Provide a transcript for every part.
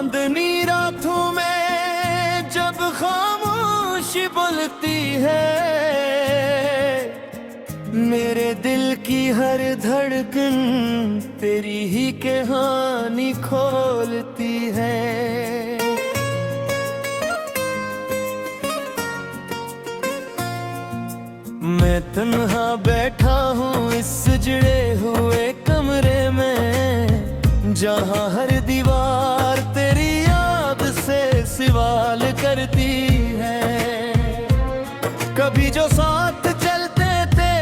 चांदनी रातों में जब खामोशी बोलती है, मेरे दिल की हर धड़कन तेरी ही कहानी खोलती है। मैं तन्हा बैठा हूँ इस सजड़े हुए कमरे में, जहाँ हर दीवार तेरी याद से सवाल करती है। कभी जो साथ चलते थे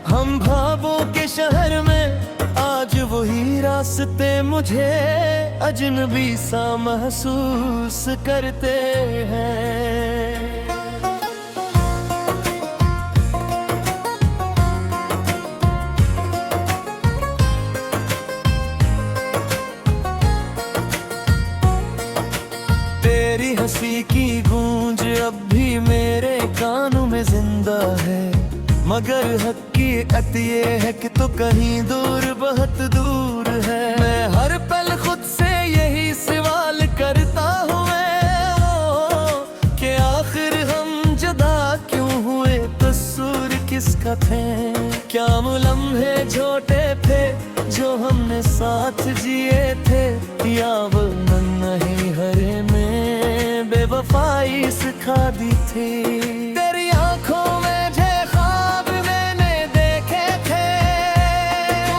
हम ख्वाबों के शहर में, आज वही रास्ते मुझे अजनबी सा महसूस करते हैं। तेरी हंसी की गूंज अब भी मेरे कानों में जिंदा है, मगर हकीकत ये है कि तो कहीं दूर, बहुत दूर है। मैं हर पल खुद से यही सवाल करता हूँ कि आखिर हम जुदा क्यों हुए, कसूर किसका थे? क्या वो लम्हे झूठे थे जो हमने साथ जिए थे, या वो नहीं हरे में बेवफाई सिखा दी थी? तेरी आंखों में जो ख्वाब मैंने देखे थे,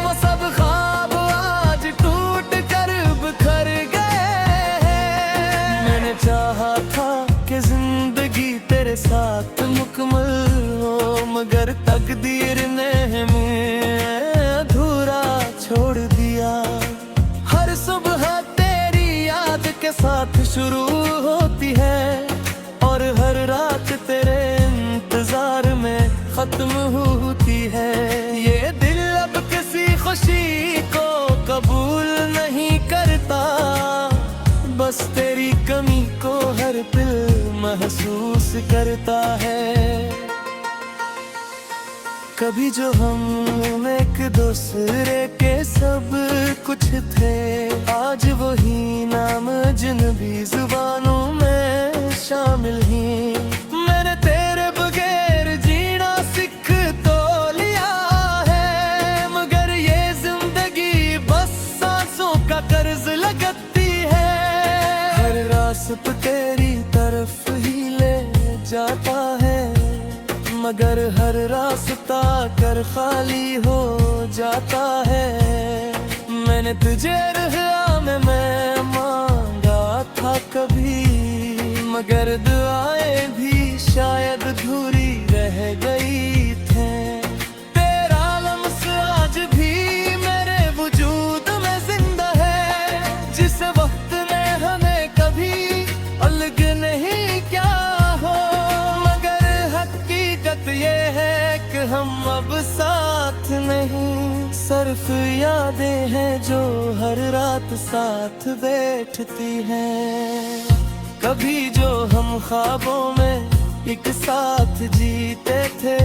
वो सब ख्वाब आज टूट कर बिखर गए। मैंने चाहा था कि जिंदगी तेरे साथ मुकम्मल हो, मगर तकदीर ने हमें अधूरा छोड़ दिया। हर सुबह तेरी याद के साथ शुरू होती है, और हर रात तेरे इंतजार में खत्म होती है। ये दिल अब किसी खुशी को कबूल नहीं करता, बस तेरी कमी को हर पल महसूस करता है। कभी जो हम एक दूसरे के सब कुछ थे, आज वही नाम अजनबी जुबानों में शामिल ही। मैंने तेरे बगैर जीना सीख तो लिया है, मगर ये जिंदगी बस सांसों का कर्ज लगती है। हर रास्ता तेरी तरफ ही ले जाता है, मगर हर रास्ता कर खाली हो जाता है। मैंने तुझे रहा में मैं मांगा था कभी, मगर दुआएं भी शायद अधूरी रह गई थे। तेरा लम्स आज भी मेरे वजूद में जिंदा है, जिस वक्त में हमें कभी अलग नहीं क्या हो, मगर हकीकत ये है कि हम अब साथ नहीं, सिर्फ यादें हैं जो हर रात साथ बैठती हैं। कभी जो हम ख्वाबों में एक साथ जीते थे,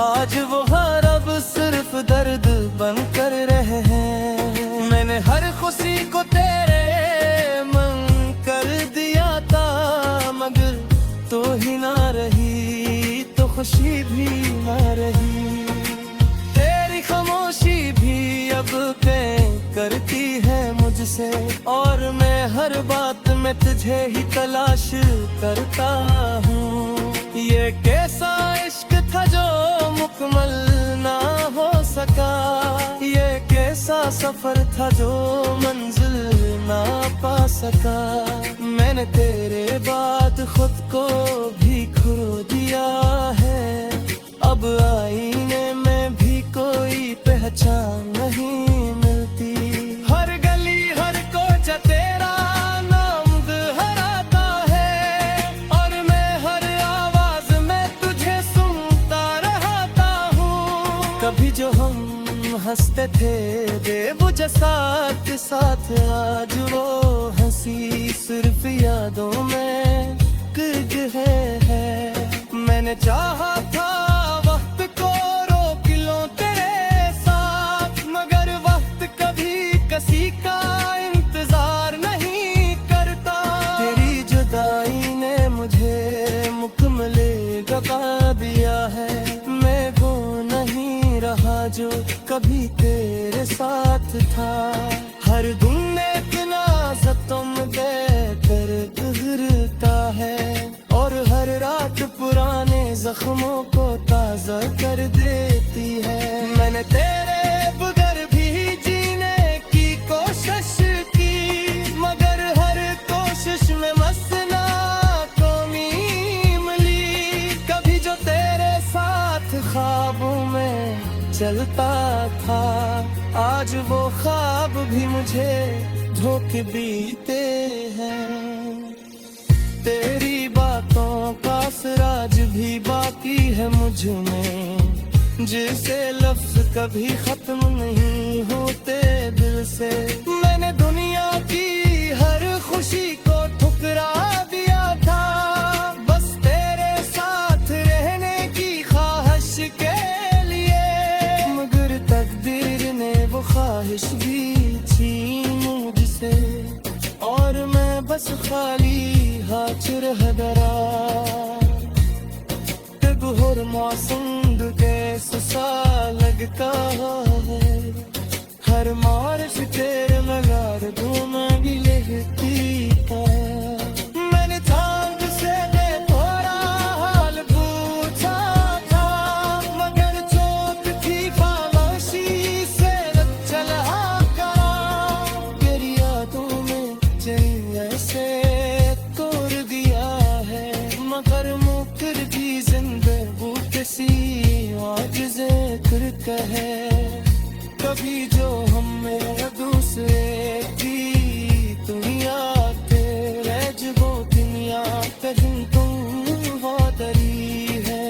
आज वो हर अब सिर्फ दर्द बनकर रहे हैं। मैंने हर खुशी को तेरे मन कर दिया था, मगर तो ही ना रही तो खुशी भी ना रही। तेरी खामोशी भी अब करती है मुझसे, और मैं हर बात में तुझे ही तलाश करता हूँ। ये कैसा इश्क था जो मुकम्मल ना हो सका, ये कैसा सफर था जो मंजिल ना पा सका। मैंने तेरे बाद खुद को भी खो दिया है, अब आईने में भी कोई पहचान नहीं मिलती। हर गली हर कोचा तेरा नाम दोहराता है, और मैं हर आवाज में तुझे सुनता रहता हूँ। कभी जो हम हंसते थे बेवजह साथ साथ, आज वो हंसी सिर्फ यादों में गिर है। मैंने चाहा था वक्त को रोक लूं तेरे साथ, मगर वक्त कभी किसी का इंतजार नहीं कर जो कभी तेरे साथ था। हर दिन एक नाज़तम देकर गुजरता है और हर रात पुराने जख्मों को ताज़ा कर देती है। मैंने तेरे बगैर भी जीने की कोशिश की, मगर हर कोशिश में मसना कमी मिली। कभी जो तेरे साथ ख्वाबों में चलता था, आज वो ख्वाब भी मुझे धोखे बीते हैं। तेरी बातों का असराज भी बाकी है मुझ में, जिसे लफ्ज कभी खत्म नहीं होते दिल से। मैंने दुनिया की हर खुशी को ठुकरा दिया था, बस तेरे साथ रहने की ख्वाहिश के लिए। मगर तकदीर ने वो ख्वाहिश भी छीन मुझसे और मैं बस खाली हाथ रह दरा। हर मौसम कैसा सा लगता है, हर मार्च तेरे मगर दो मांगी लेती है। मैंने चांद से थोड़ा हाल पूछा था, मगर चोट थी खामोशी से न चला करा। तेरी यादों में जैसे ऐसे तोड़ दिया है, मगर मुकर भी जिंदगी किसी आज जिक्र कहे। कभी जो हमें दूसरे की दुनिया तेरे जबो दुनिया कहीं तुम वादरी है।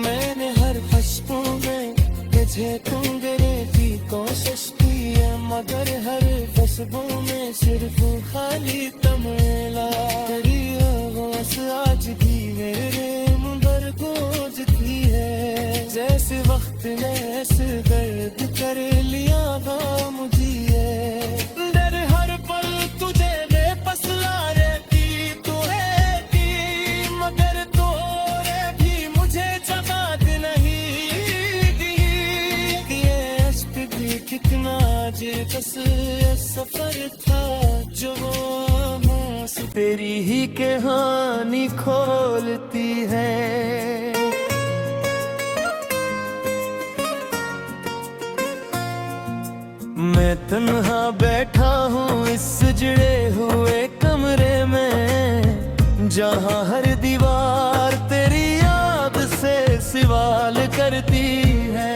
मैंने हर फशकों में तुझे तुम गिरे की कोशिश की है, मगर हर फसबों में सिर्फ खाली तमेला। तेरी आवाज़ आज भी मेरे मुंबर गूंजती है, जैसे वक्त ने ऐसे दर्द कर लिया था मुझे। डर हर पल तुझे बेबस रहती तू रहती, मगर तोरे भी मुझे जवाब नहीं दी। ये इश्क भी कितना बेबस सफर था जो तेरी ही कहानी खोलती है। मैं तन्हा बैठा हूँ इस जुड़े हुए कमरे में, जहाँ हर दीवार तेरी याद से सवाल करती है।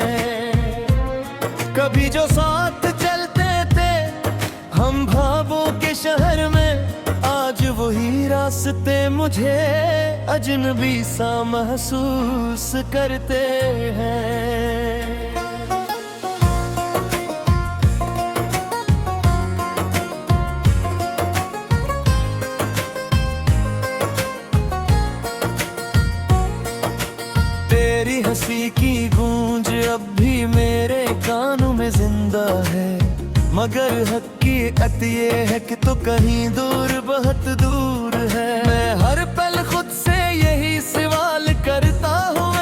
कभी जो साथ चलते थे हम भावों के शहर में, आज वही रास्ते मुझे अजनबी सा महसूस करते हैं। तेरी हंसी की गूंज अब भी मेरे कानों में जिंदा है, मगर हकीकत ये है कि तो कहीं दूर बहुत दूर है। मैं हर पल खुद से यही सवाल करता हूँ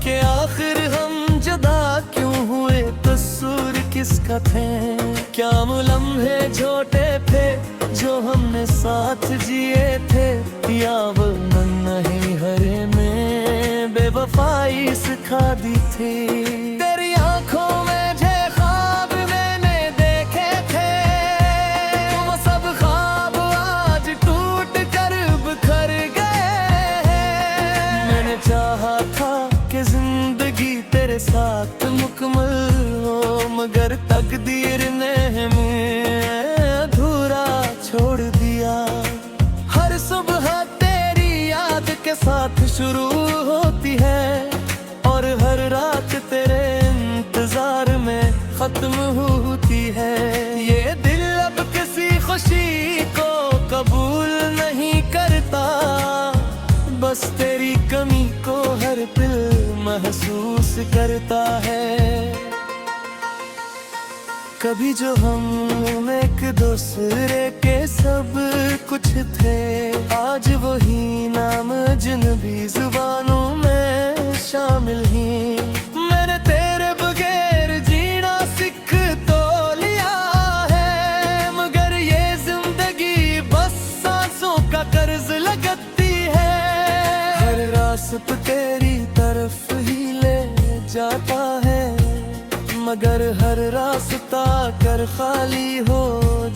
कि आखिर हम जुदा क्यों हुए, कसूर किसका थे। क्या वो लम्हे झूठे थे जो हमने साथ जिए थे, या वो नहीं हरे में बेवफाई सिखा दी थी। तेरी आंखों में साथ मुकम्मल हो, मगर तकदीर ने हमें अधूरा छोड़ दिया। हर सुबह तेरी याद के साथ शुरू होती है और हर रात तेरे इंतजार में खत्म होती है। ये दिल अब किसी खुशी को कबूल नहीं करता, बस तेरी कमी को हर पल महसूस करता है। कभी जो हम एक दूसरे के सब कुछ थे, आज वही नाम अजनबी जुबानों में शामिल ही। है, मगर हर रास्ता कर खाली हो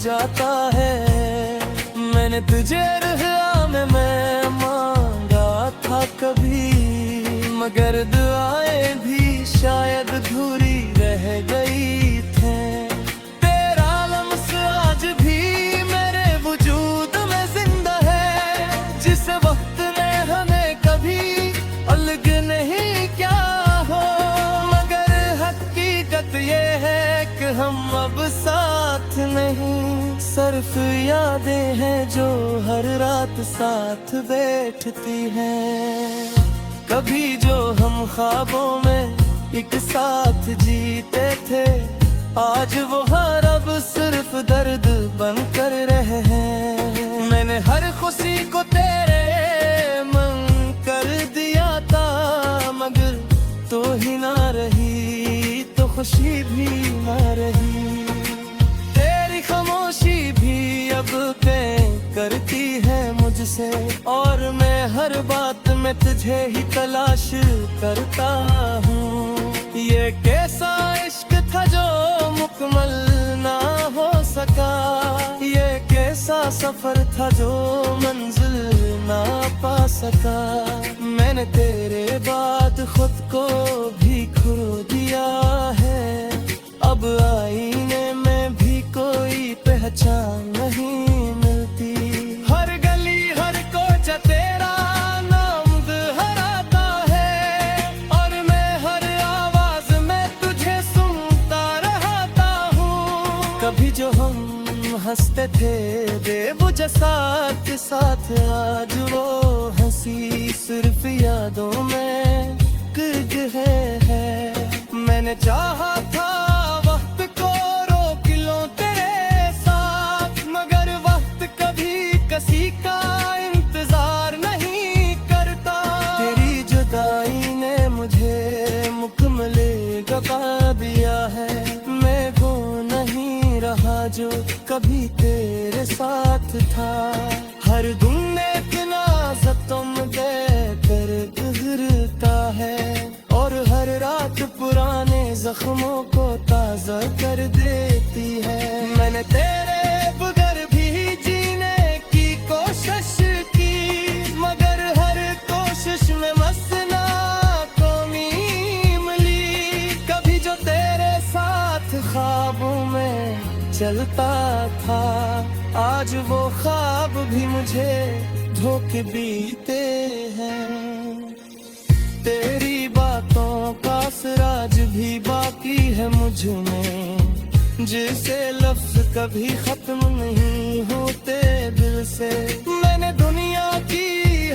जाता है। मैंने तुझे रहा में मैं मांगा था कभी, मगर दुआएं भी शायद अधूरी रह गई थे। तेरा लम्स आज भी मेरे वजूद में जिंदा है, जिस वक्त ने हमें कभी अलग नहीं क्या हो। मगर हकीकत ये है कि हम अब साथ नहीं, सिर्फ यादें हैं जो हर रात साथ बैठती हैं। कभी जो हम ख्वाबों में एक साथ जीते थे, आज वो हर अब सिर्फ दर्द बनकर रहे हैं। मैंने हर खुशी को तेरे मन कर दिया था, मगर तो ही ना रही तो खुशी भी ना रही। तेरी खामोशी भी अब प्यार करती है मुझसे, और मैं हर बात में तुझे ही तलाश करता हूँ। ये कैसा इश्क था जो मुकम्मल ना हो सका, ये कैसा सफर था जो मंजिल ना पा सका। मैंने तेरे बाद खुद को भी खो दिया है, अब आईने में भी कोई पहचान नहीं मिलती। हर गली हर कोचा तेरा नाम दोहराता है, और मैं हर आवाज में तुझे सुनता रहता हूँ। कभी जो हम हंसते थे बेवजह साथ साथ, आज वो हंसी सिर्फ यादों में गिर है। मैंने चाहा था वक्त को रोक लूं तेरे साथ, मगर वक्त कभी किसी का इंतजार नहीं करता। तेरी जुदाई ने मुझे मुकम्मल गवा दिया है, मैं वो नहीं रहा जो कभी तेरे साथ था। हर दिन इतना सतम देकर गुजरता है, और हर रात पुराने जख्मों को ताजा कर देती है। मैंने तेरे बगैर भी जीने की कोशिश की, मगर हर कोशिश में मसना कमी मिली। कभी जो तेरे साथ ख्वाबों में चलता था, आज वो ख्वाब भी मुझे धोखे बीते हैं। तेरी बातों का असराज भी बाकी है मुझ में, जिसे लफ्ज कभी खत्म नहीं होते दिल से। मैंने दुनिया की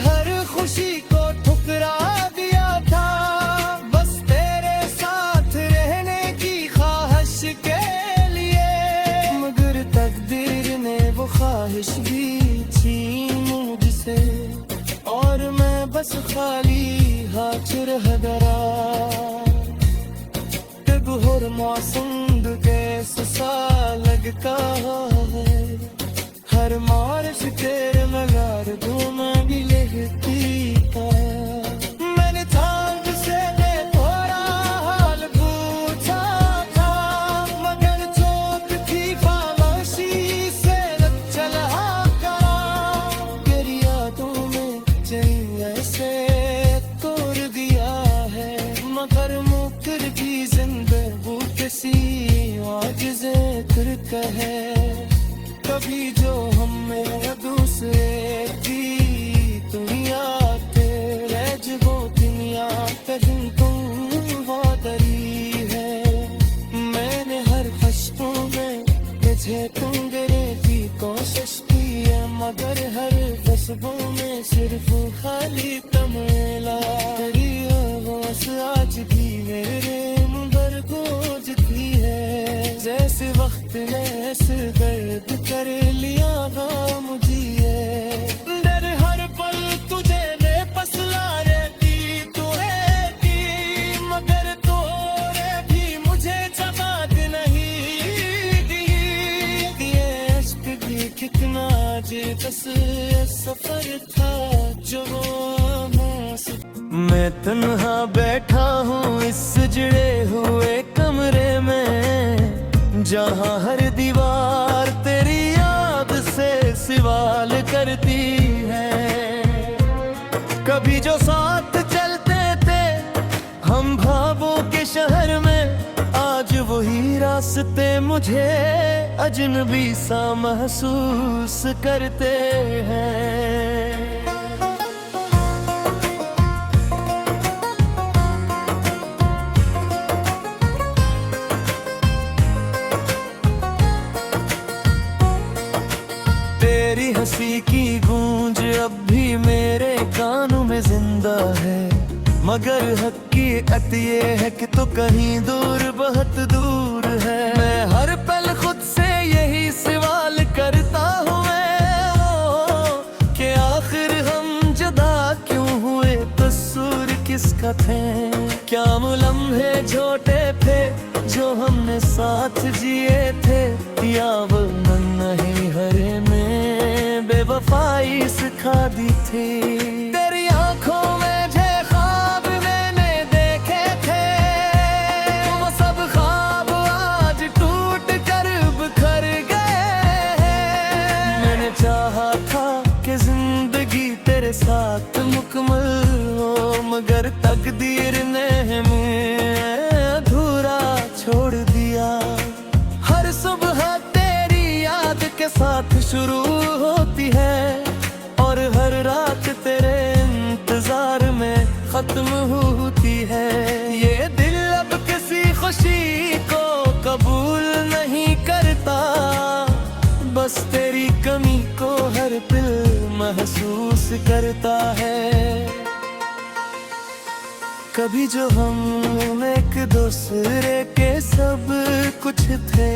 हर खुशी को ठुकरा दिया था, बस तेरे साथ रहने की ख्वाहिश के लिए। मगर तकदीर ने वो ख्वाहिश भी छीन मुझसे, और मैं बस खाली हाथ रह गया। कब हर मौसम कैसा सा लगता है, हर मार्च तेरे मगर दो में भी लिखती है। मैंने थांग से थोड़ा हाल पूछा था, मगर चोट थी खामोशी से न चला करा। तेरी यादों में चाहिए ऐसे तोड़ दिया है, मगर मुकर भी जिंदगी किसी आजिज़े तुर्क है। कभी जो हमें दूसरे की दुनिया तेरे जगो दुनिया कहीं तुम वादरी है। मैंने हर खश्तों में तुझे तुम गिरे की कोशिश की है, मगर हर कस्बों में सिर्फ खाली तमेला। तेरी आवाज़ आज भी मेरे मुंह पर गूंजती है, जैसे वक्त ने ऐसे दर्द कर लिया था मुझे। डर हर पल तुझे बेबस रहती तू रहती, मगर तोरे भी मुझे जवाब नहीं दी। ये इश्क भी कितना बेबस सफर था जो मैं तन्हा बैठा हूँ इस सजड़े हुए कमरे में, जहाँ हर दीवार तेरी याद से सवाल करती है। कभी जो साथ चलते थे हम ख्वाबों के शहर में, आज वही रास्ते मुझे अजनबी सा महसूस करते हैं। तेरी हंसी की गूंज अब भी मेरे कानों में जिंदा है, मगर हकीकत ये है कि तो कहीं दूर बहुत दूर है। मैं हर पल खुद से यही सवाल करता हूँ कि आखिर हम जुदा क्यों हुए, कसूर किसका थे? क्या वो लम्हे झूठे थे जो हमने साथ जिए थे, या वो नहीं हरे में बेवफाई सिखा दी थी? तेरी आंखों में जो ख्वाब मैंने देखे थे, वो सब ख्वाब आज टूट कर बिखर गए हैं। मैंने चाहा था कि जिंदगी तेरे साथ मुकम्मल हो, मगर तकदीर ने हमें अधूरा छोड़ दिया। हर सुबह तेरी याद के साथ शुरू होती है, और हर रात तेरे इंतजार में खत्म होती है। ये दिल अब किसी खुशी को कबूल नहीं करता, बस तेरी कमी को हर दिल महसूस करता है। कभी जो हम एक दूसरे के सब कुछ थे,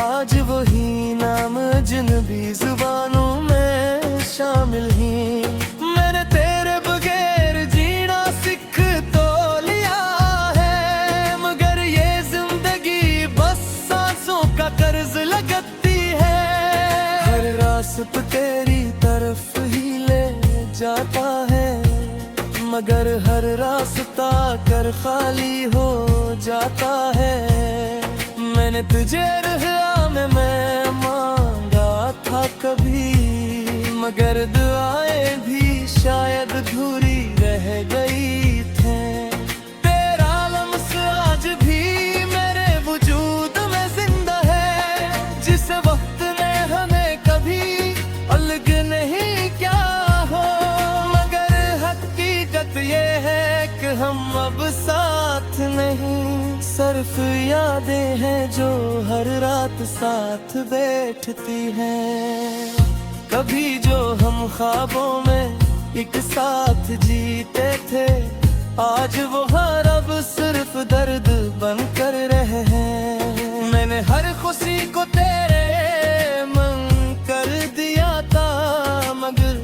आज वही नाम अजनबी जुबानों में शामिल ही। मैंने तेरे बगैर जीना सीख तो लिया है, मगर ये जिंदगी बस सांसों का कर्ज लगती है। हर रास्ता तेरी तरफ ही ले जाता है, मगर हर रास्ता कर खाली हो जाता है। मैंने तुझे रहा में मैं मांगा था कभी, मगर दुआएं भी शायद अधूरी रह गई थे। तेरा लम्स आज भी मेरे वजूद में जिंदा है, जिस वक्त ने हमें कभी अलग नहीं क्या हो, मगर हकीकत ये है कि हम अब साथ नहीं, सिर्फ यादें हैं जो हर रात साथ बैठती हैं। कभी जो हम ख्वाबों में एक साथ जीते थे, आज वो हर अब सिर्फ दर्द बनकर रहे हैं। मैंने हर खुशी को तेरे मन कर दिया था, मगर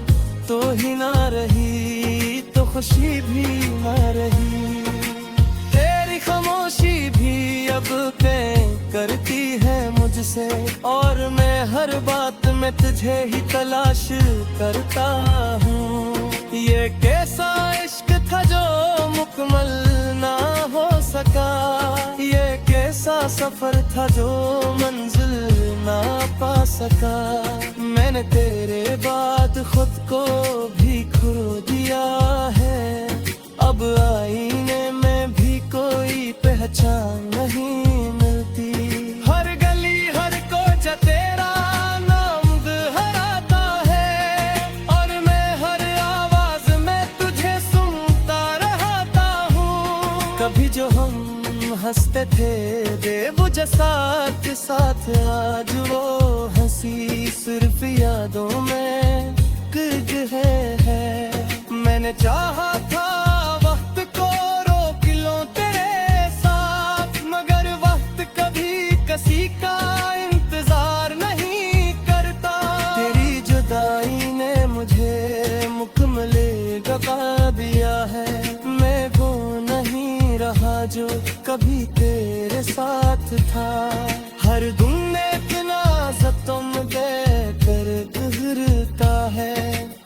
तो ही ना रही तो खुशी भी ना रही। तेरी खामोशी भी अब तय करती है मुझसे, और मैं हर बात में तुझे ही तलाश करता हूँ। ये कैसा इश्क था जो मुकम्मल ना हो सका, ये कैसा सफर था जो मंजिल ना पा सका। मैंने तेरे बाद खुद को भी खो दिया है, अब आईने में भी कोई पहचान नहीं मिलती। हर गली हर कोचा तेरा नाम दोहराता है, और मैं हर आवाज में तुझे सुनता रहता हूँ। कभी जो हम हंसते थे बेवजह साथ के साथ, आज वो हंसी सिर्फ यादों में गिर है। मैंने चाहा था वक्त को रोक लूं तेरे साथ, मगर वक्त कभी किसी का इंतजार नहीं करता। तेरी जुदाई ने मुझे मुकम्मल गवा दिया है, मैं वो नहीं रहा जो कभी तेरे साथ था। हर दिन इतना तुम देकर गुजरता है,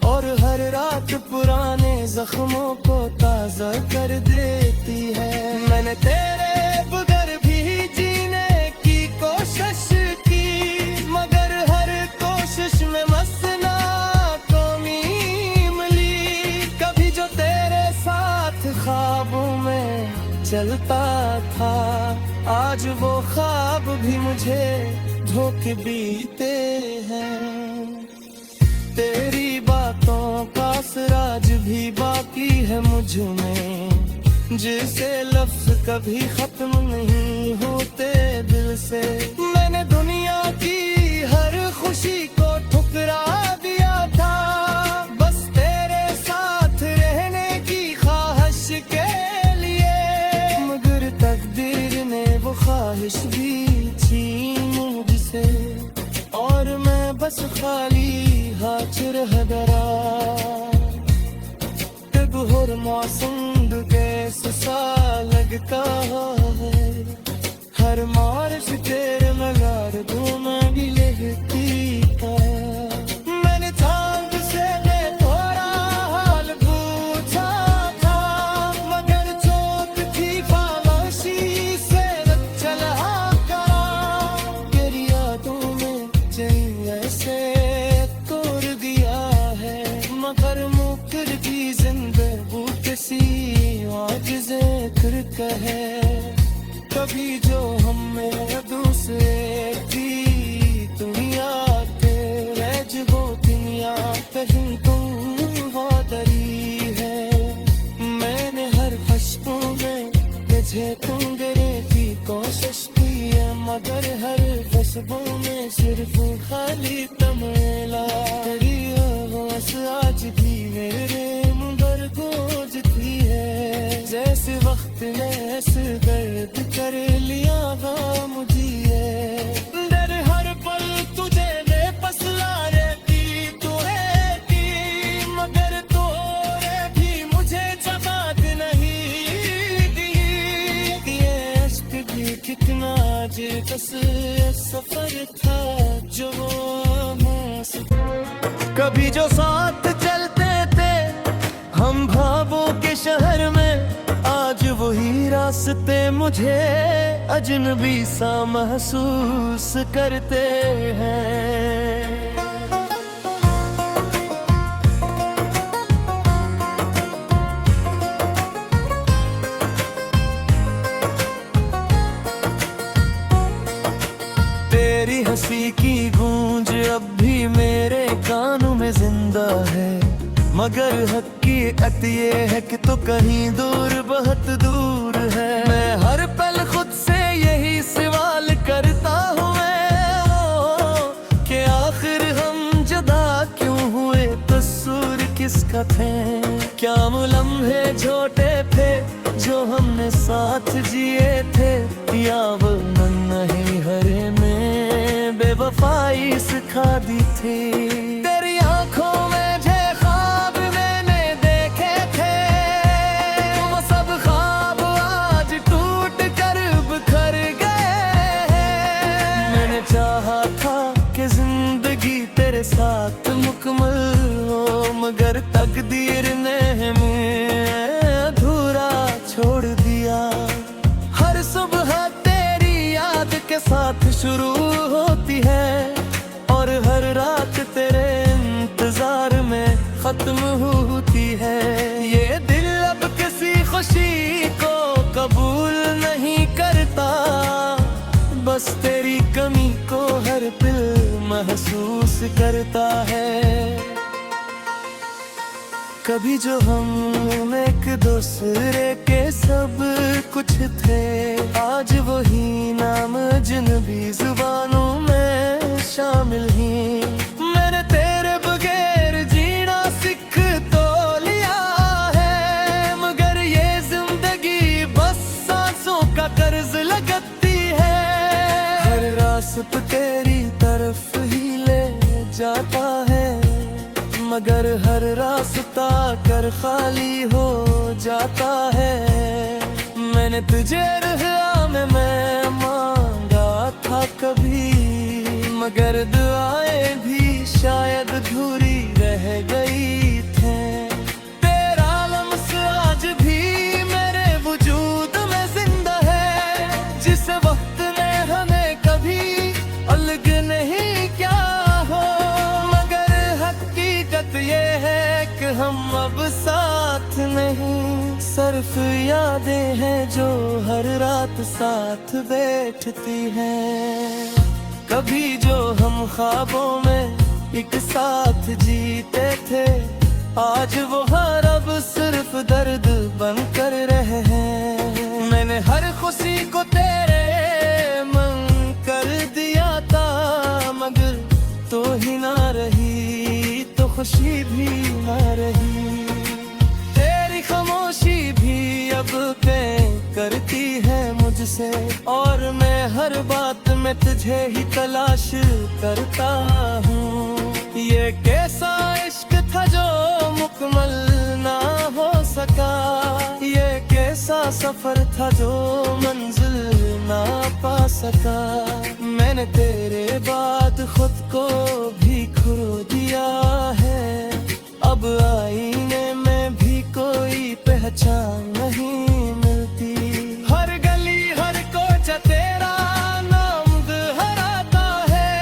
और हर रात पुराने जख्मों को ताज़ा ताजा कर देती है। मैंने तेरे बगैर भी जीने की कोशिश की, मगर हर कोशिश में बस नाकामी मिली। कभी जो तेरे साथ ख्वाबों में चलता था, आज वो ख्वाब भी मुझे धोखे बीते हैं। तेरी बातों का राज भी बाकी है मुझ में, जिसे लफ्ज कभी खत्म नहीं होते दिल से। मैंने दुनिया की हर खुशी को ठुकरा दिया था, बस तेरे साथ रहने की ख्वाहिश के लिए। मगर तकदीर ने वो ख्वाहिश भी छीन मुझसे, और मैं बस खाली हाथ रह गया। जब हर मौसम कैसा सा लगता है, हर मार्च तेरे मजार तो मैं भी लिखती था। मैंने थाम से थोड़ा हाल पूछा था, मगर चोट थी खामोशी से चला करा। तेरी यादों में चाहिए ऐसे तोड़ दिया है, मगर मुकर की जिंदगी किसी आज जिक्र कहे। कभी जो हमें दूसरे की दुनिया के वो दुनिया कहीं तुम वादरी है। मैंने हर फशकों में तुझे तुम गिरे की कोशिश की है, मगर हर फसबों में सिर्फ खाली तमेला। तेरी आवाज़ आज भी मेरे मुंह पर गूंजती है, जैसे वक्त ने ऐसे दर्द कर लिया था मुझे। डर हर पल तुझे बेबस ला रहती तू है की, मगर तोरे भी मुझे जवाब नहीं दी। ये अश्क भी कितना बस सफर था जो कभी जो साथ चलते थे हम भावों के शहर में, आज वही रास्ते मुझे अजनबी सा महसूस करते हैं। तेरी हंसी की गूंज अब भी मेरे कानों में जिंदा है, मगर हकीकत ये है कि तो कहीं दूर बहुत दूर है। मैं हर पल खुद से यही सवाल करता हूँ कि आखिर हम जुदा क्यों हुए, कसूर किसका थे। क्या वो लम्हे झूठे थे जो हमने साथ जिए थे, या वो नहीं हरे में बेवफाई सिखा दी थी। तेरी आंखों में जे ख्वाब मैंने देखे थे, वो सब ख्वाब आज टूट कर बिखर गए हैं। मैंने चाहा था कि जिंदगी तेरे साथ मुकम्मल हो, मगर तकदीर ने हमें अधूरा छोड़ दिया। हर सुबह तेरी याद के साथ शुरू होती है, और हर रात तेरे इंतजार में खत्म होती है। ये दिल अब किसी खुशी को कबूल नहीं करता, बस तेरी कमी को हर दिल महसूस करता है। कभी जो हम एक दूसरे के सब कुछ थे, आज वही नाम अजनबी जुबानों में शामिल ही। मैंने तेरे बगैर जीना सीख तो लिया है, मगर ये जिंदगी बस सांसों का कर्ज लगती है। हर रास्ता तेरी तरफ ही ले जाता है, मगर हर रास्ता कर खाली हो जाता है। मैंने तुझे रहा में मैं मांगा था कभी, मगर दुआएं भी शायद अधूरी रह गई थे। तेरा लम्स आज भी जिस वक्त ने हमें कभी अलग नहीं क्या हो, मगर हकीकत ये है कि हम अब साथ नहीं। सिर्फ यादें हैं जो हर रात साथ बैठती हैं। कभी जो हम ख्वाबों में एक साथ जीते थे, आज वो हर अब सिर्फ दर्द बनकर रहे हैं। मैंने हर खुशी को तेरे मन कर दिया था, मगर तो ही ना रही तो खुशी भी ना रही। तेरी खामोशी भी अब तय करती है मुझसे, और मैं हर बात में तुझे ही तलाश करता हूँ। ये कैसा इश्क था जो मुकम्मल ना हो सका, ये कैसा सफर था जो मंजिल ना पा सका। मैंने तेरे बाद खुद को भी खो दिया है, अब आईने में भी कोई पहचान नहीं मिलती। हर गली हर कोचा तेरा नाम दोहराता है,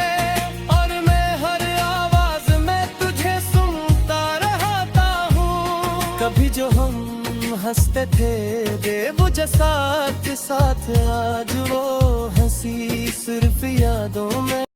और मैं हर आवाज में तुझे सुनता रहता हूँ। कभी जो हम हंसते थे बेवजह साथ साथ, आज वो हंसी सिर्फ यादों में